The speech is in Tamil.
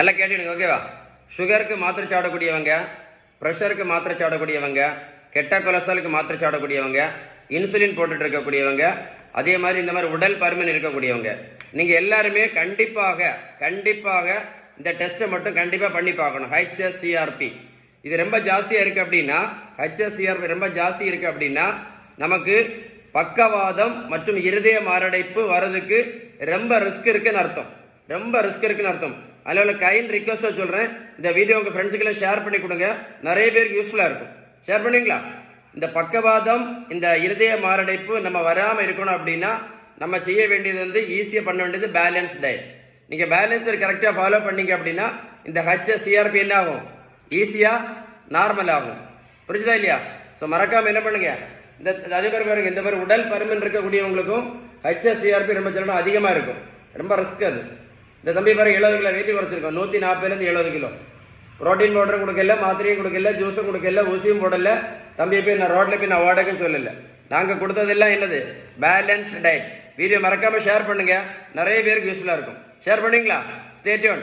நல்லா கேட்டுடுங்க, ஓகேவா? சுகருக்கு மாத்திரை சாப்பிடக்கூடியவங்க, ப்ரெஷருக்கு மாத்திரை சாப்பிடக்கூடியவங்க, கெட்ட கொலஸ்ட்ராலுக்கு மாத்திரை சாப்பிடக்கூடியவங்க, இன்சுலின் போட்டுட்டு இருக்கக்கூடியவங்க, அதே மாதிரி இந்த மாதிரி உடல் பருமன் இருக்கக்கூடியவங்க, நீங்கள் எல்லாருமே கண்டிப்பாக இந்த டெஸ்ட்டை மட்டும் கண்டிப்பாக பண்ணி பார்க்கணும். HSCRP இது ரொம்ப ஜாஸ்தியாக இருக்குது அப்படின்னா, HSCRP ரொம்ப ஜாஸ்தி இருக்குது அப்படின்னா நமக்கு பக்கவாதம் மற்றும் இருதய மாரடைப்பு வர்றதுக்கு ரொம்ப ரிஸ்க் இருக்குன்னு அர்த்தம். அதில் கைண்ட் ரிக்வஸ்ட்டாக சொல்கிறேன், இந்த வீடியோ உங்கள் ஃப்ரெண்ட்ஸுக்கெல்லாம் ஷேர் பண்ணி கொடுங்க. நிறைய பேருக்கு யூஸ்ஃபுல்லாக இருக்கும். ஷேர் பண்ணுவீங்களா? இந்த பக்கவாதம், இந்த இருதய மாரடைப்பு நம்ம வராமல் இருக்கணும் அப்படின்னா நம்ம செய்ய வேண்டியது ஈஸியாக பண்ண வேண்டியது பேலன்ஸ் டயட். நீங்கள் பேலன்ஸ் டயட் கரெக்டாக ஃபாலோ பண்ணீங்க அப்படின்னா இந்த HSCRP என்ன ஆகும்? ஈஸியாக நார்மல் ஆகும். புரிஞ்சுதா இல்லையா? ஸோ மறக்காமல் என்ன பண்ணுங்க, இந்த அதே மாதிரி பாருங்க, இந்த மாதிரி உடல் பருமன் இருக்கக்கூடியவங்களுக்கும் HSCRP ரொம்ப சில அதிகமாக இருக்கும். ரொம்ப ரிஸ்க் அது. இந்த தம்பி பாருங்க 70 கிலோ வெயிட் குறைச்சிருக்கோம். 140லேருந்து 70 கிலோ. ப்ரோட்டீன் பவுடரும் கொடுக்கல, மாத்திரையும் கொடுக்கல, ஜூஸும் கொடுக்கல, ஊசியும் போடல. தம்பியை போய் நான் ரோட்டில் போய் நான் ஓடக்குன்னு சொல்லலை. நாங்கள் கொடுத்ததெல்லாம் என்னது? Balanced diet. வீடியோ மறக்காமல் ஷேர் பண்ணுங்கள், நிறைய பேருக்கு யூஸ்ஃபுல்லாக இருக்கும். ஷேர் பண்ணுவீங்களா? Stay tune.